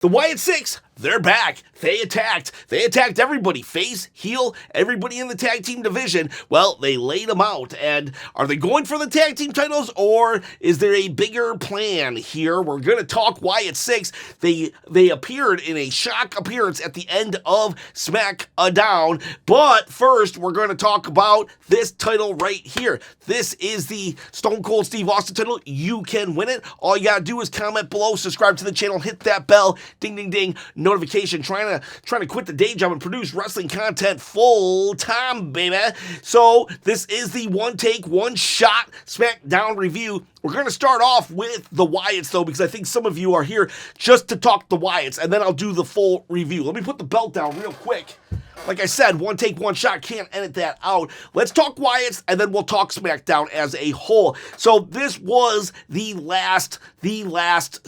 The Wyatt Six, they're back. They attacked everybody. Face, heel, everybody in the tag team division. Well, they laid them out. And are they going for the tag team titles, or is there a bigger plan here? We're going to talk Wyatt Six. They appeared in a shock appearance at the end of Smackdown. But first, we're going to talk about this title right here. This is the Stone Cold Steve Austin title. You can win it. All you got to do is comment below, subscribe to the channel, hit that bell. Ding, ding, ding, notification. Trying to quit the day job and produce wrestling content full time, baby. So this is the one take, one shot SmackDown review. We're going to start off with the Wyatts, though, because I think some of you are here just to talk the Wyatts, and then I'll do the full review. Let me put the belt down real quick. Like I said, one take, one shot, can't edit that out. Let's talk Wyatts, and then we'll talk SmackDown as a whole. So this was the last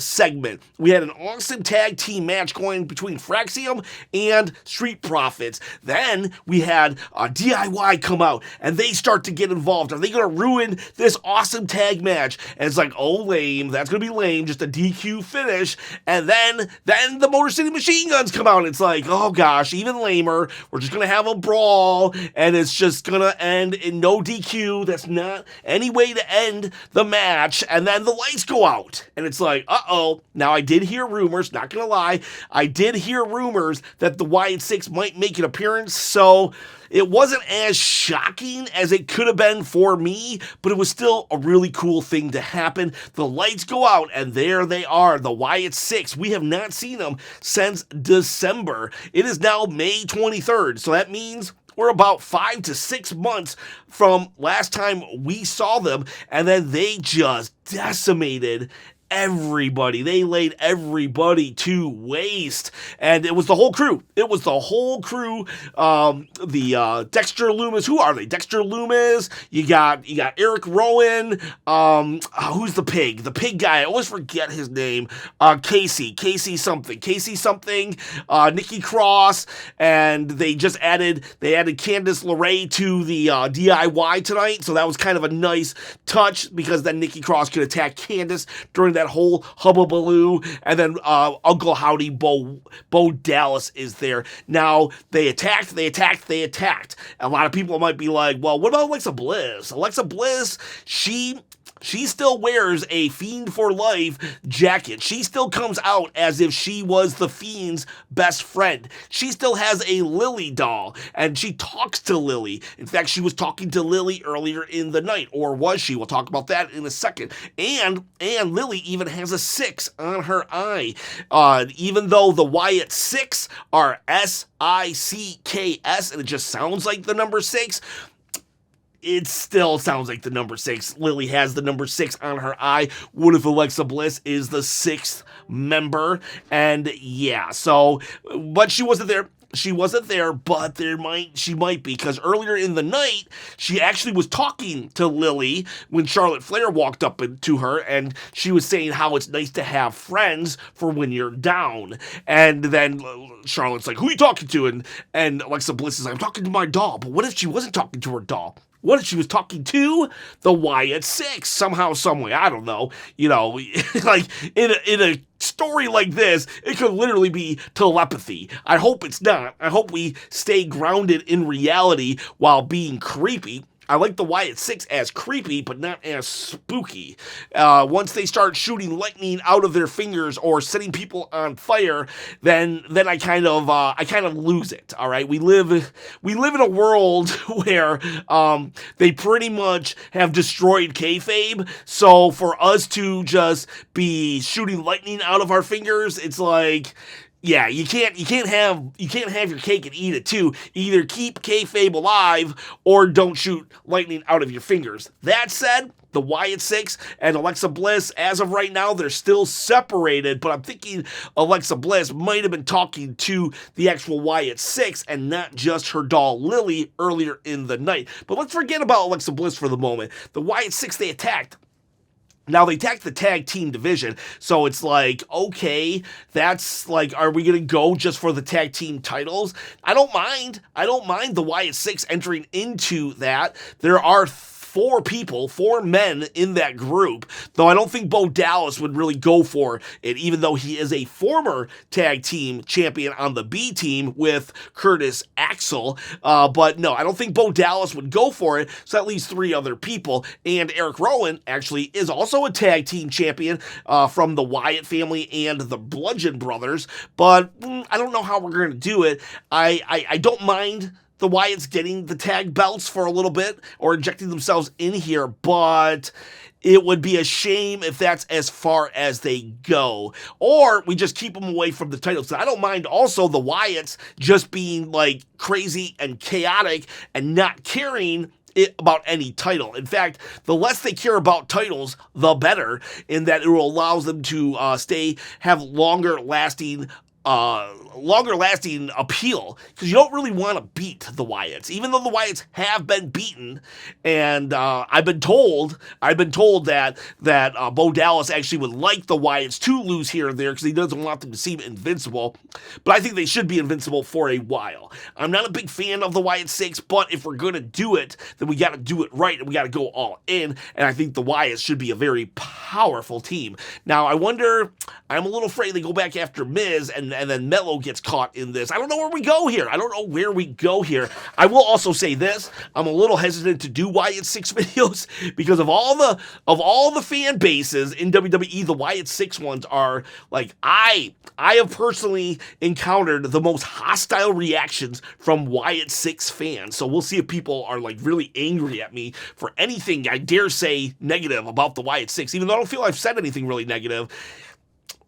segment. We had an awesome tag team match going between Fraxium and Street Profits. Then we had DIY come out, and they start to get involved. Are they going to ruin this awesome tag match? And it's like, oh, lame. That's going to be lame. Just a DQ finish. And then the Motor City Machine Guns come out, and it's like, oh, gosh, even lamer. We're just going to have a brawl, and it's just going to end in no DQ. That's not any way to end the match. And then the lights go out, and it's like, uh-oh. Now, I did hear rumors, not going to lie. I did hear rumors that the Wyatt Six might make an appearance, so it wasn't as shocking as it could have been for me, but it was still a really cool thing to happen. The lights go out, and there they are, the Wyatt Six. We have not seen them since December. It is now May 23rd, so that means we're about 5 to 6 months from last time we saw them, and then they just decimated everybody. They laid everybody to waste, and it was the whole crew. The Dexter Loomis. Who are they? Dexter Loomis. You got Eric Rowan. Who's the pig? The pig guy. I always forget his name. Casey something. Nikki Cross, and they added Candice LeRae to the DIY tonight. So that was kind of a nice touch, because then Nikki Cross could attack Candice during that whole hubbubaloo, and then Uncle Howdy Bo Dallas is there. Now, they attacked. A lot of people might be like, well, what about Alexa Bliss? Alexa Bliss, she still wears a Fiend for Life jacket. She still comes out as if she was the Fiend's best friend. She still has a Lily doll, and she talks to Lily. In fact, she was talking to Lily earlier in the night, or was she? We'll talk about that in a second. And Lily even has a 6 on her eye. Even though the Wyatt Six are SICKS, and it just sounds like the number 6, it still sounds like the number 6. Lily has the number 6 on her eye. What if Alexa Bliss is the 6th member? And yeah, so, but she wasn't there. But she might be, because earlier in the night, she actually was talking to Lily when Charlotte Flair walked up to her, and she was saying how it's nice to have friends for when you're down. And then Charlotte's like, who are you talking to? And Alexa Bliss is like, I'm talking to my doll. But what if she wasn't talking to her doll? What if she was talking to the Wyatt Six somehow, someway? I don't know. Like in a story like this, it could literally be telepathy. I hope it's not. I hope we stay grounded in reality while being creepy. I like the Wyatt Six as creepy, but not as spooky. Once they start shooting lightning out of their fingers or setting people on fire, then I kind of lose it. All right, we live in a world where they pretty much have destroyed kayfabe. So for us to just be shooting lightning out of our fingers, it's like, yeah, you can't have your cake and eat it too. Either keep kayfabe alive or don't shoot lightning out of your fingers. That said, the Wyatt Six and Alexa Bliss, as of right now, they're still separated, but I'm thinking Alexa Bliss might have been talking to the actual Wyatt Six and not just her doll Lily earlier in the night. But let's forget about Alexa Bliss for the moment. The Wyatt Six, they attacked. Now, they attacked the tag team division, so it's like, okay, that's like, are we going to go just for the tag team titles? I don't mind the Wyatt Six entering into that. There are 4 men in that group, though I don't think Bo Dallas would really go for it, even though he is a former tag team champion on the B team with Curtis Axel. But no, I don't think Bo Dallas would go for it, so that leaves 3 other people. And Eric Rowan actually is also a tag team champion from the Wyatt family and the Bludgeon Brothers, but I don't know how we're going to do it. I don't mind the Wyatts getting the tag belts for a little bit or injecting themselves in here, but it would be a shame if that's as far as they go. Or we just keep them away from the titles. So I don't mind also the Wyatts just being like crazy and chaotic and not caring about any title. In fact, the less they care about titles, the better, in that it will allow them to have longer lasting appeal, because you don't really want to beat the Wyatts, even though the Wyatts have been beaten. And I've been told that Bo Dallas actually would like the Wyatts to lose here and there because he doesn't want them to seem invincible. But I think they should be invincible for a while. I'm not a big fan of the Wyatt 6, but if we're going to do it, then we got to do it right and we got to go all in. And I think the Wyatts should be a very powerful team. Now, I'm a little afraid they go back after Miz and then Mello gets caught in this. I don't know where we go here. I will also say this. I'm a little hesitant to do Wyatt 6 videos because of all the fan bases in WWE, the Wyatt 6 ones are like, I have personally encountered the most hostile reactions from Wyatt 6 fans. So we'll see if people are like really angry at me for anything I dare say negative about the Wyatt 6, even though I don't feel I've said anything really negative.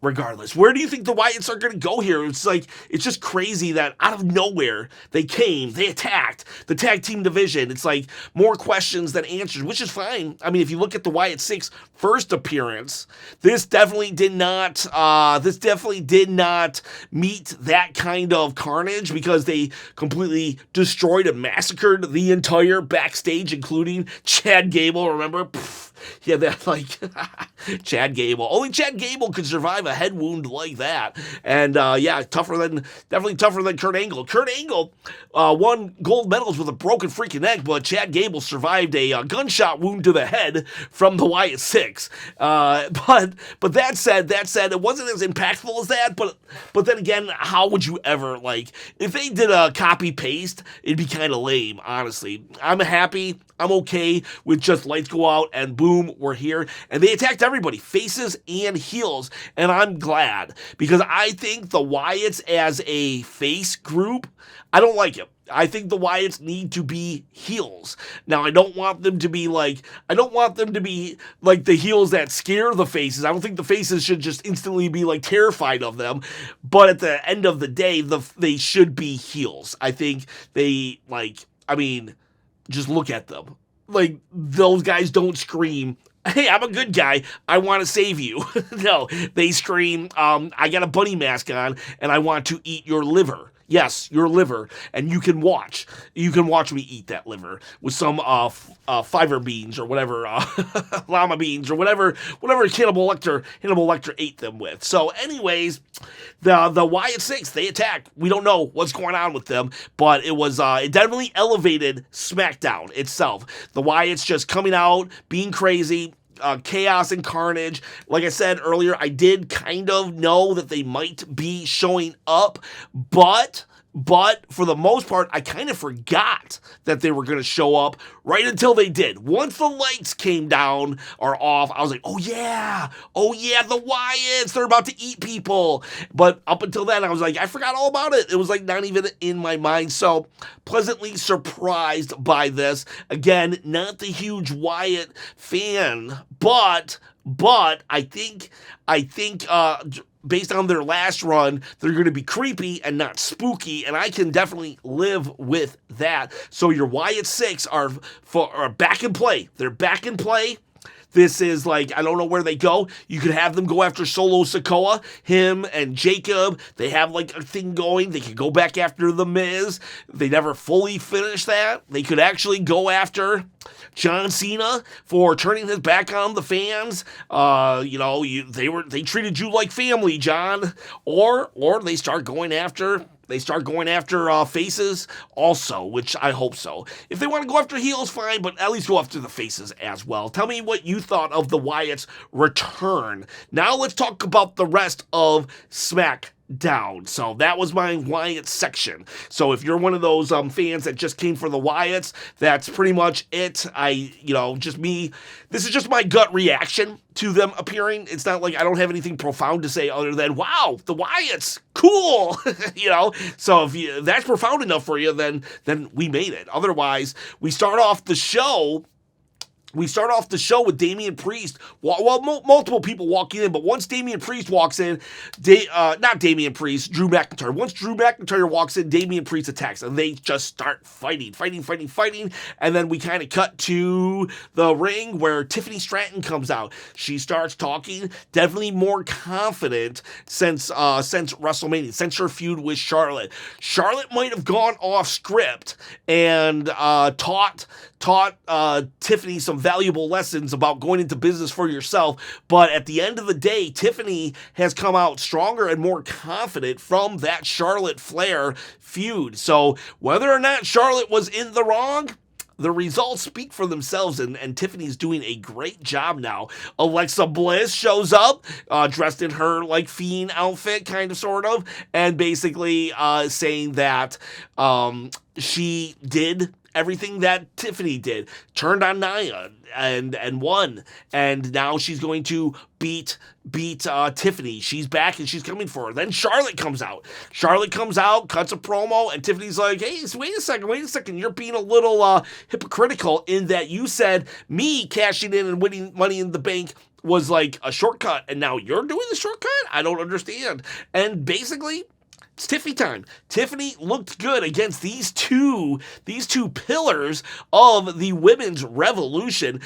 Regardless, where do you think the Wyatts are going to go here? It's just crazy that out of nowhere they attacked the tag team division. It's like more questions than answers, which is fine. I mean, if you look at the Wyatt 6 first appearance, this definitely did not meet that kind of carnage, because they completely destroyed and massacred the entire backstage, including Chad Gable. Remember? Yeah, that like Chad Gable. Only Chad Gable could survive a head wound like that. And definitely tougher than Kurt Angle. Kurt Angle won gold medals with a broken freaking neck, but Chad Gable survived a gunshot wound to the head from the Wyatt 6. But that said, it wasn't as impactful as that. But then again, how would you ever, like, if they did a copy paste, it'd be kind of lame, honestly. I'm happy. I'm okay with just lights go out and boom, we're here. And they attacked everybody, faces and heels. And I'm glad, because I think the Wyatts as a face group, I don't like it. I think the Wyatts need to be heels. Now, I don't want them to be like the heels that scare the faces. I don't think the faces should just instantly be like terrified of them. But at the end of the day, they should be heels. I think just look at them. Like, those guys don't scream, "Hey, I'm a good guy, I want to save you." No, they scream, "I got a bunny mask on, and I want to eat your liver." Yes, your liver, and you can watch me eat that liver with some fiver beans or whatever, llama beans or whatever Hannibal Lecter ate them with. So, anyways, the Wyatt 6, they attacked. We don't know what's going on with them, but it definitely elevated SmackDown itself. The Wyatts just coming out, being crazy. Chaos and carnage. Like I said earlier, I did kind of know that they might be showing up, but for the most part, I kind of forgot that they were going to show up right until they did. Once the lights came down or off, I was like, oh yeah, the Wyatts, they're about to eat people. But up until then, I was like, I forgot all about it. It was like not even in my mind. So pleasantly surprised by this. Again, not the huge Wyatt fan, but I think based on their last run, they're going to be creepy and not spooky, and I can definitely live with that. So your Wyatt 6 are back in play. They're back in play. This is like, I don't know where they go. You could have them go after Solo Sikoa, him and Jacob. They have like a thing going. They could go back after The Miz. They never fully finished that. They could actually go after John Cena for turning his back on the fans. They treated you like family, John. Or they start going after they start going after faces also, which I hope so. If they want to go after heels, fine, but at least go after the faces as well. Tell me what you thought of the Wyatt's return. Now let's talk about the rest of SmackDown. So that was my Wyatt section. So if you're one of those fans that just came for the Wyatts, that's pretty much it. Just me. This is just my gut reaction to them appearing. It's not like I don't have anything profound to say other than, wow, the Wyatts, cool. So if that's profound enough for you, then we made it. Otherwise, we start off the show with Damian Priest. Multiple people walking in, but once Damian Priest walks in, Drew McIntyre. Once Drew McIntyre walks in, Damian Priest attacks, and they just start fighting. And then we kind of cut to the ring where Tiffany Stratton comes out. She starts talking, definitely more confident since WrestleMania, since her feud with Charlotte. Charlotte might have gone off script and taught Tiffany some valuable lessons about going into business for yourself, but at the end of the day, Tiffany has come out stronger and more confident from that Charlotte Flair feud. So whether or not Charlotte was in the wrong, the results speak for themselves, and Tiffany's doing a great job now. Alexa Bliss shows up, dressed in her, Fiend outfit, kind of, sort of, and basically saying that she did everything that Tiffany did, turned on Nia and won, and now she's going to beat Tiffany. She's back and she's coming for her. Then Charlotte comes out, cuts a promo, and Tiffany's like, hey, wait a second, you're being a little hypocritical in that you said me cashing in and winning Money in the Bank was like a shortcut, and now you're doing the shortcut? I don't understand. And basically, it's Tiffany time. Tiffany looked good against these two pillars of the women's revolution.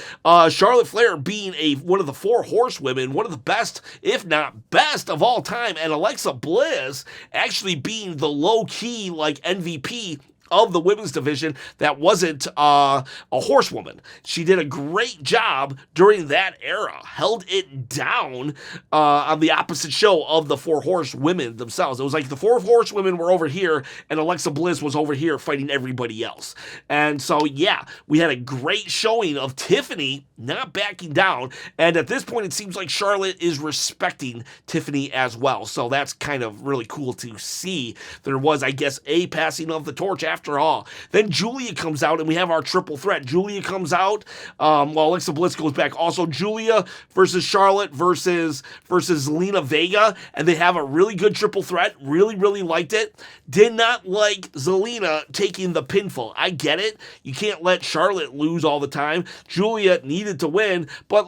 Charlotte Flair being one of the 4 horsewomen, one of the best, if not best, of all time, and Alexa Bliss actually being the low-key MVP of the women's division that wasn't a horsewoman. She did a great job during that era, held it down on the opposite show of the 4 horsewomen themselves. It was like the 4 horsewomen were over here and Alexa Bliss was over here fighting everybody else. And so, yeah, we had a great showing of Tiffany not backing down, and at this point it seems like Charlotte is respecting Tiffany as well. So that's kind of really cool to see. There was, I guess, a passing of the torch after all. Then Julia comes out, and we have our triple threat. Julia comes out, while Alexa Bliss goes back. Also, Julia versus Charlotte versus Zelina Vega, and they have a really good triple threat. Really, really liked it. Did not like Zelina taking the pinfall. I get it. You can't let Charlotte lose all the time. Julia needed to win, but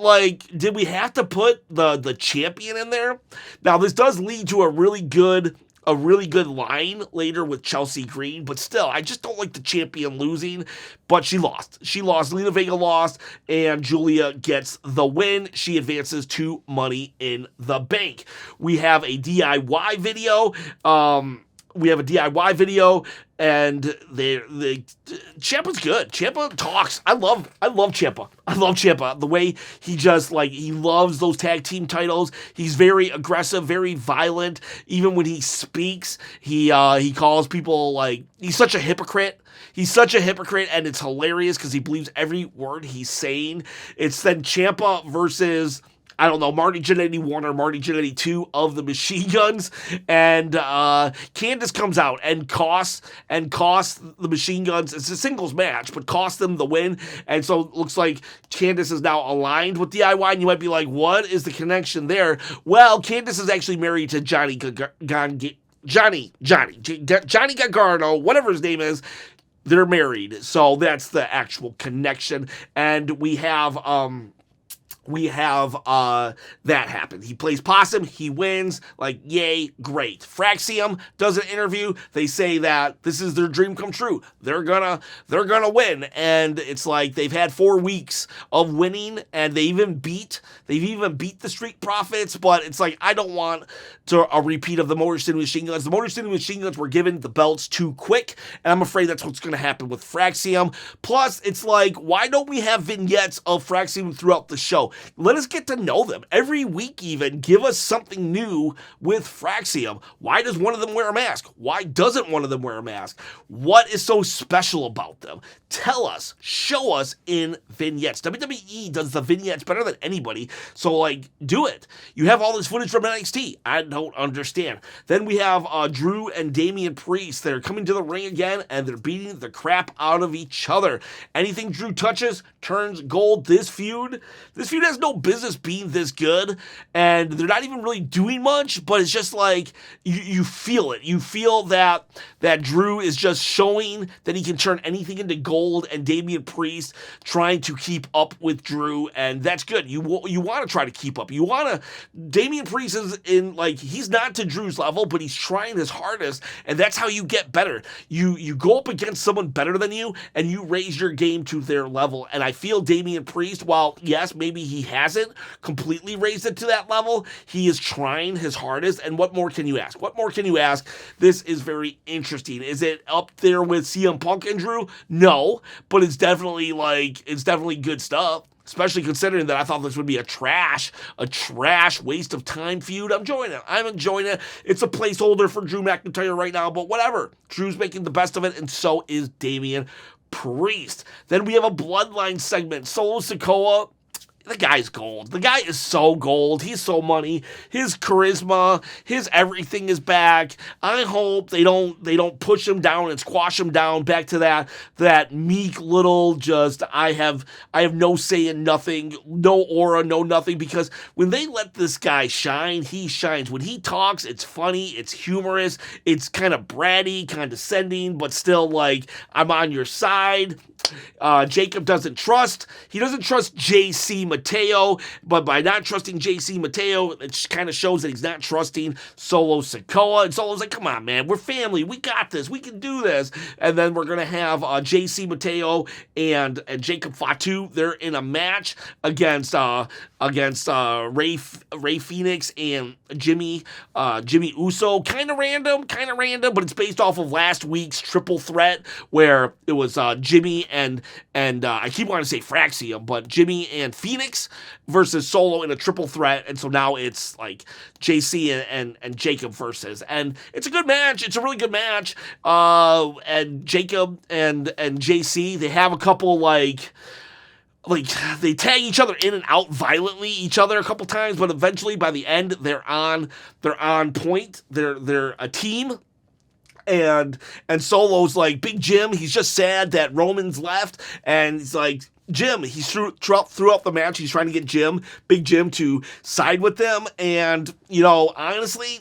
did we have to put the champion in there? Now, this does lead to a really good line later with Chelsea Green, but still, I just don't like the champion losing. But she lost. Zelina Vega lost, and Julia gets the win. She advances to Money in the Bank. We have a DIY video. And the Ciampa's good. Ciampa talks. I love Ciampa. The way he just he loves those tag team titles. He's very aggressive, very violent. Even when he speaks, he calls people he's such a hypocrite. And it's hilarious because he believes every word he's saying. It's then Ciampa versus, I don't know, Marty Jannetty 1 or Marty Jannetty 2 of the Machine Guns, and Candice comes out and costs the Machine Guns. It's a singles match, but costs them the win, and so it looks like Candice is now aligned with DIY, and you might be like, what is the connection there? Well, Candice is actually married to Johnny Gargano, whatever his name is. They're married, so that's the actual connection, and we have that happen. He plays possum, he wins, yay, great. Fraxium does an interview. They say that this is their dream come true. They're gonna win, and it's they've had 4 weeks of winning, and they've even beat the Street Profits, but it's I don't want a repeat of the Motor City Machine Guns. The Motor City Machine Guns were given the belts too quick, and I'm afraid that's what's going to happen with Fraxium. Plus, it's why don't we have vignettes of Fraxium throughout the show? show. Let us get to know them. Every week even, give us something new with Fraxium. Why does one of them wear a mask? Why doesn't one of them wear a mask? What is so special about them? Tell us, show us in vignettes. WWE does the vignettes better than anybody, so like, do it. You have all this footage from NXT. I don't understand. Then we have Drew and Damian Priest. They're coming to the ring again, and they're beating the crap out of each other. Anything Drew touches turns gold. This feud has no business being this good, and they're not even really doing much, but it's just like, you feel it. You feel that Drew is just showing that he can turn anything into gold, and Damian Priest trying to keep up with Drew, and that's good. You want to try to keep up. Damian Priest is he's not to Drew's level, but he's trying his hardest, and that's how you get better. You go up against someone better than you, and you raise your game to their level, and I feel Damian Priest, while yes, maybe he hasn't completely raised it to that level, he is trying his hardest, and what more can you ask? What more can you ask? This is very interesting. Is it up there with CM Punk and Drew? No, but it's definitely good stuff. Especially considering that I thought this would be a trash waste of time feud. I'm enjoying it. It's a placeholder for Drew McIntyre right now, but whatever. Drew's making the best of it, and so is Damian Priest. Then we have a Bloodline segment. Solo Sikoa. The guy's gold. The guy is so gold. He's so money. His charisma, his everything is back. I hope they don't push him down and squash him down back to that meek little just I have no say in nothing, no aura, no nothing, because when they let this guy shine, he shines. When he talks, it's funny, it's humorous, it's kind of bratty, condescending, but still like, I'm on your side. Jacob doesn't trust JC Mateo, but by not trusting JC Mateo, it kind of shows that he's not trusting Solo Sikoa, and Solo's like, come on, man, we're family, we got this, we can do this, and then we're going to have JC Mateo and Jacob Fatu. They're in a match against Ray Phoenix and Jimmy Uso. Kind of random, but it's based off of last week's triple threat where it was Jimmy and I keep wanting to say Fraxium, but Jimmy and Phoenix versus Solo in a triple threat, and so now it's like JC and Jacob versus, and it's a good match. It's a really good match. And Jacob and JC, they have a couple like they tag each other in and out violently each other a couple times, but eventually by the end they're on point. They're a team. And Solo's like, Big Jim, he's just sad that Roman's left, and he's like, Jim, he's throughout the match, he's trying to get Big Jim to side with them, and, honestly,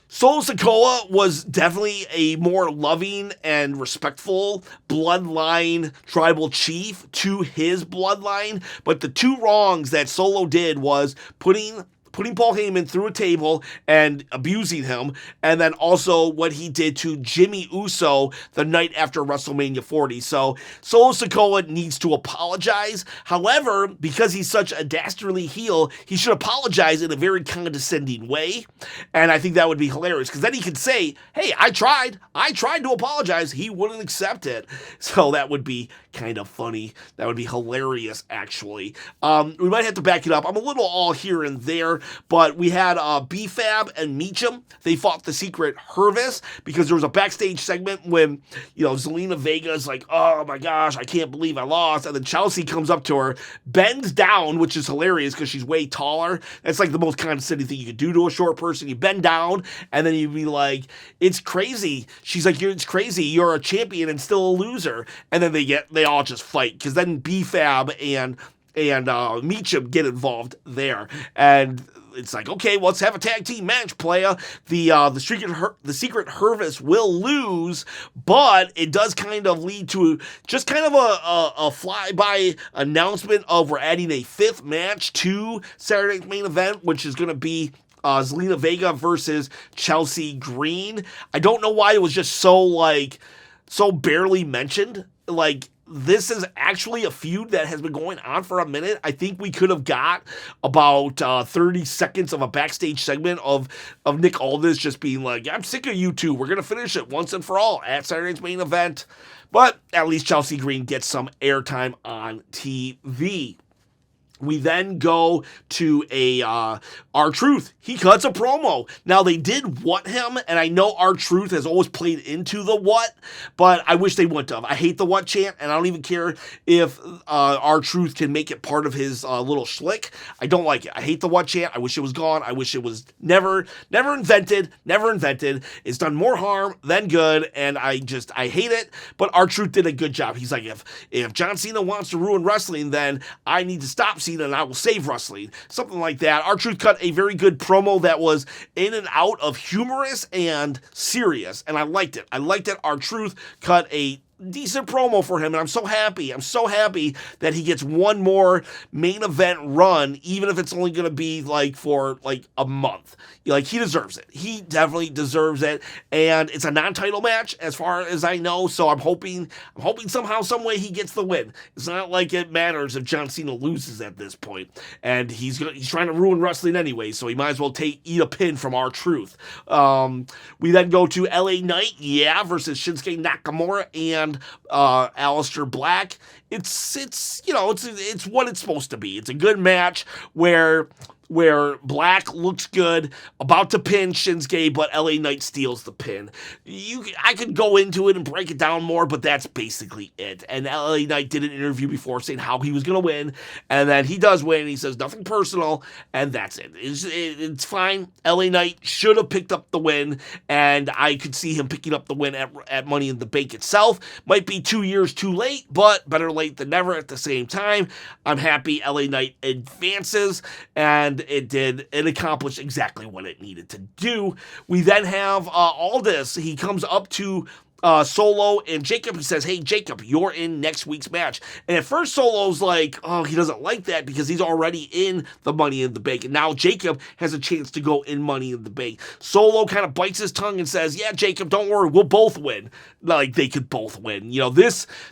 Solo Sikoa was definitely a more loving and respectful bloodline tribal chief to his bloodline, but the two wrongs that Solo did was putting Paul Heyman through a table and abusing him, and then also what he did to Jimmy Uso the night after WrestleMania 40. So Solo Sikoa needs to apologize. However, because he's such a dastardly heel, he should apologize in a very condescending way, and I think that would be hilarious, because then he could say, hey, I tried to apologize. He wouldn't accept it. So that would be kind of funny. That would be hilarious, actually. We might have to back it up. I'm a little all here and there, but we had B-Fab and Meacham. They fought the Secret Hervis because there was a backstage segment when, Zelina Vega's like, oh my gosh, I can't believe I lost. And then Chelsea comes up to her, bends down, which is hilarious because she's way taller. That's like the most condescending thing you could do to a short person. You bend down, and then you'd be like, it's crazy. She's like, it's crazy. You're a champion and still a loser. And then they all just fight, because then B-Fab and Meacham get involved there, and it's like, okay, well, let's have a tag team match, playa. The Secret Hervis will lose, but it does kind of lead to just kind of a flyby announcement of we're adding a fifth match to Saturday's main event, which is going to be Zelina Vega versus Chelsea Green. I don't know why it was just so barely mentioned. Like, this is actually a feud that has been going on for a minute. I think we could have got about 30 seconds of a backstage segment of Nick Aldis just being like, I'm sick of you two. We're going to finish it once and for all at Saturday's main event. But at least Chelsea Green gets some airtime on TV. We then go to a R-Truth. He cuts a promo. Now, they did what him, and I know R-Truth has always played into the what, but I wish they wouldn't have. I hate the what chant, and I don't even care if R-Truth can make it part of his little shlick. I don't like it. I hate the what chant. I wish it was gone. I wish it was never invented. It's done more harm than good, and I hate it, but R-Truth did a good job. He's like, if John Cena wants to ruin wrestling, then I need to stop Cena and I will save wrestling. Something like that. R-Truth cut a very good promo that was in and out of humorous and serious, and I liked it. R-Truth cut a decent promo for him, and I'm so happy that he gets one more main event run, even if it's only going to be for a month. He deserves it. He definitely deserves it, and it's a non-title match as far as I know, so I'm hoping somehow, some way he gets the win. It's not like it matters if John Cena loses at this point, and he's trying to ruin wrestling anyway, so he might as well eat a pin from R-Truth. We then go to LA Knight, versus Shinsuke Nakamura and Aleister Black. It's what it's supposed to be. It's a good match where Black looks good, about to pin Shinsuke, but LA Knight steals the pin. I could go into it and break it down more, but that's basically it. And LA Knight did an interview before saying how he was going to win, and then he does win. He says nothing personal, and that's it. It's fine. LA Knight should have picked up the win, and I could see him picking up the win at Money in the Bank itself. Might be 2 years too late, but better late than never at the same time. I'm happy LA Knight advances, and it accomplished exactly what it needed to do. We then have Aldis. He comes up to Solo and Jacob. He says, hey, Jacob, you're in next week's match. And at first, Solo's like, oh, he doesn't like that because he's already in the Money in the Bank. And now Jacob has a chance to go in Money in the Bank. Solo kind of bites his tongue and says, yeah, Jacob, don't worry, we'll both win. They could both win.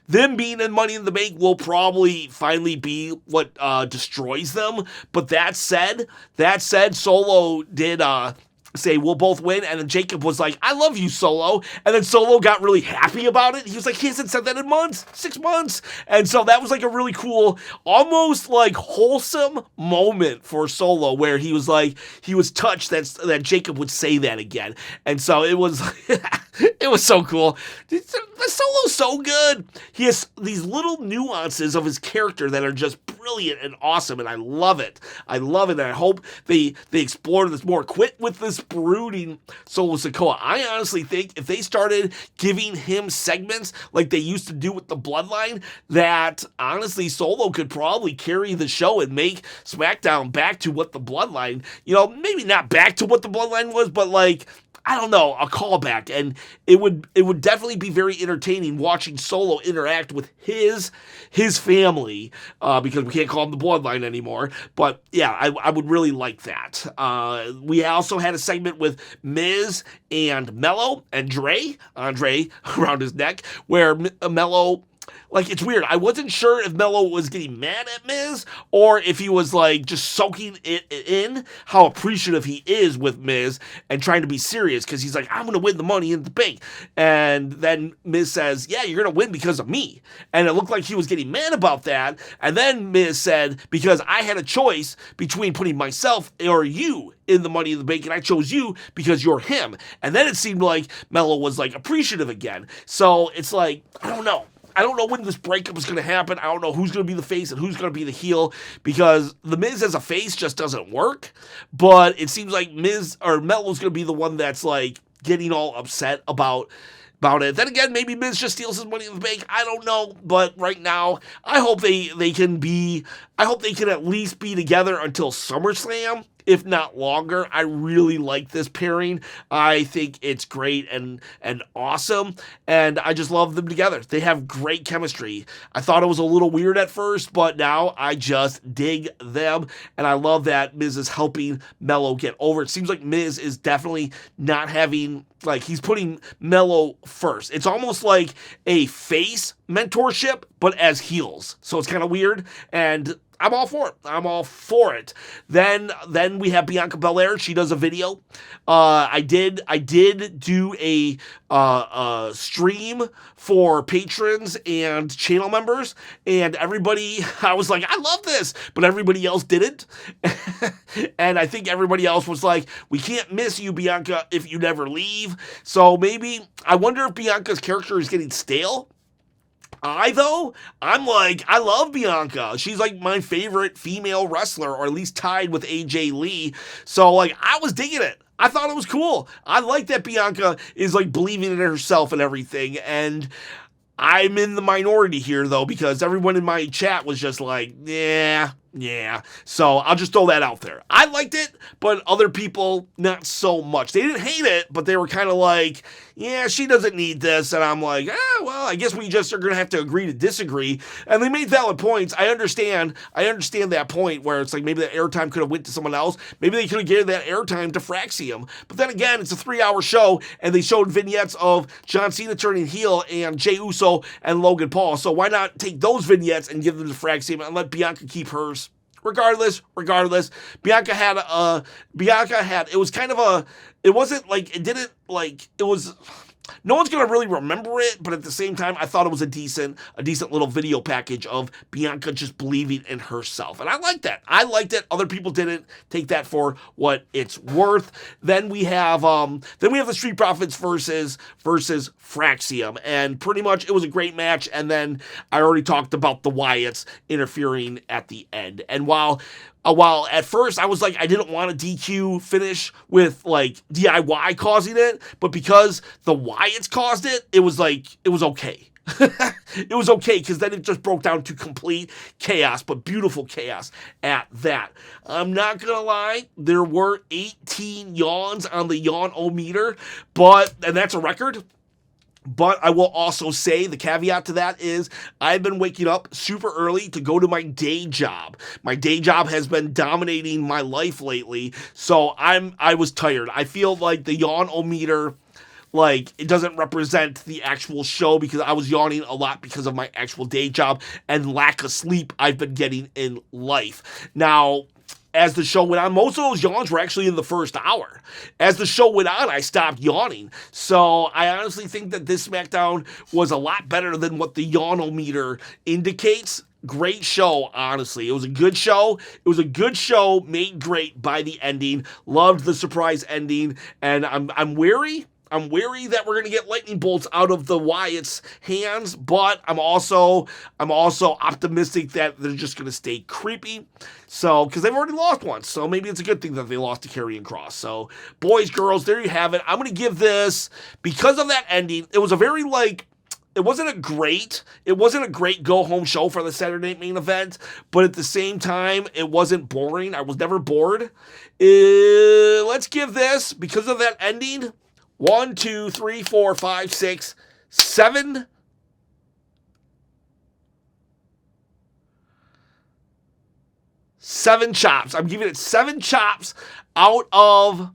Them being in Money in the Bank will probably finally be what destroys them. But that said, Solo did say we'll both win, and then Jacob was like, I love you, Solo, and then Solo got really happy about it. He was like, he hasn't said that in 6 months, and so that was a really cool, almost wholesome moment for Solo, where he was touched that Jacob would say that again, and so it was it was so cool. Solo's so good. He has these little nuances of his character that are just brilliant and awesome, and I love it, and I hope they explore this more. Quit with this brooding Solo Sikoa. I honestly think if they started giving him segments like they used to do with the Bloodline, that honestly Solo could probably carry the show and make SmackDown back to what the Bloodline, maybe not back to what the Bloodline was, but I don't know, a callback, and it would definitely be very entertaining watching Solo interact with his family, because we can't call him the Bloodline anymore, but yeah, I would really like that. We also had a segment with Miz and Mello and Andre around his neck, where Mello, it's weird. I wasn't sure if Mello was getting mad at Miz or if he was just soaking it in how appreciative he is with Miz and trying to be serious, because he's like, I'm going to win the Money in the Bank. And then Miz says, yeah, you're going to win because of me. And it looked like he was getting mad about that. And then Miz said, because I had a choice between putting myself or you in the Money in the Bank, and I chose you because you're him. And then it seemed like Mello was appreciative again. So it's I don't know. I don't know when this breakup is going to happen. I don't know who's going to be the face and who's going to be the heel, because the Miz as a face just doesn't work. But it seems like Mello's going to be the one that's getting all upset about it. Then again, maybe Miz just steals his Money in the Bank. I don't know. But right now, I hope they can at least be together until SummerSlam, if not longer. I really like this pairing. I think it's great and awesome, and I just love them together. They have great chemistry. I thought it was a little weird at first, but now I just dig them, and I love that Miz is helping Mello get over. It seems like Miz is definitely not having, he's putting Mello first. It's almost like a face mentorship, but as heels. So it's kind of weird, and I'm all for it. I'm all for it. Then we have Bianca Belair. She does a video. I did do a stream for patrons and channel members, and everybody, I was like, I love this, but everybody else didn't. And I think everybody else was like, we can't miss you, Bianca, if you never leave. So maybe, I wonder if Bianca's character is getting stale. I'm like, I love Bianca. She's like my favorite female wrestler, or at least tied with AJ Lee. So like, I was digging it. I thought it was cool. I like that Bianca is like believing in herself and everything. And I'm in the minority here though, because everyone in my chat was just like, yeah. So I'll just throw that out there. I liked it, but other people, not so much. They didn't hate it, but they were kind of like, yeah, she doesn't need this. And I'm like, well, I guess we just are going to have to agree to disagree. And they made valid points. I understand that point where it's like maybe that airtime could have went to someone else. Maybe they could have given that airtime to Fraxium. But then again, it's a 3-hour show, and they showed vignettes of John Cena turning heel and Jey Uso and Logan Paul. So why not take those vignettes and give them to Fraxium and let Bianca keep hers? Regardless, Bianca had, it was kind of a, it wasn't like, it didn't, like, it was, no one's going to really remember it, but at the same time, I thought it was a decent little video package of Bianca just believing in herself. And I liked that. Other people didn't. Take that for what it's worth. Then we have the Street Profits versus Fraxium. And pretty much it was a great match. And then I already talked about the Wyatts interfering at the end. And while at first I was like, I didn't want a DQ finish with like DIY causing it, but because the Wyatts caused it, it was okay. It was okay, because then it just broke down to complete chaos, but beautiful chaos at that. I'm not gonna lie, there were 18 yawns on the yawn-o-meter, and that's a record. But I will also say the caveat to that is I've been waking up super early to go to my day job. My day job has been dominating my life lately, so I was tired. I feel like the yawn-o-meter, like, it doesn't represent the actual show, because I was yawning a lot because of my actual day job and lack of sleep I've been getting in life. Now, as the show went on, most of those yawns were actually in the first hour. As the show went on, I stopped yawning. So I honestly think that this SmackDown was a lot better than what the yawn-o-meter indicates. Great show, honestly. It was a good show. Made great by the ending. Loved the surprise ending. And I'm wary. I'm wary that we're going to get lightning bolts out of the Wyatt's hands, but I'm also optimistic that they're just going to stay creepy. So, because they've already lost once, so maybe it's a good thing that they lost to Karrion Kross. So, boys, girls, there you have it. I'm going to give this, because of that ending, it was a very, like, it wasn't a great go-home show for the Saturday Night Main Event, but at the same time, it wasn't boring. I was never bored. Let's give this, because of that ending, 1, 2, 3, 4, 5, 6, 7. 7 chops. I'm giving it 7 chops out of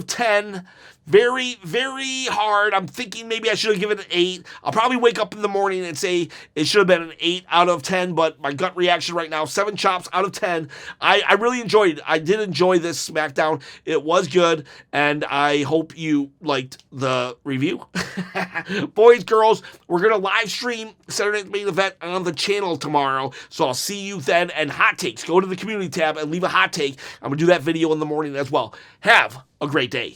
10. Very, very hard. I'm thinking maybe I should have given it an 8. I'll probably wake up in the morning and say it should have been an 8 out of 10, but my gut reaction right now, 7 chops out of 10. I really enjoyed it. I did enjoy this SmackDown. It was good, and I hope you liked the review. Boys, girls, we're going to live stream Saturday Night Main Event on the channel tomorrow, so I'll see you then. And hot takes, go to the community tab and leave a hot take. I'm going to do that video in the morning as well. Have a great day.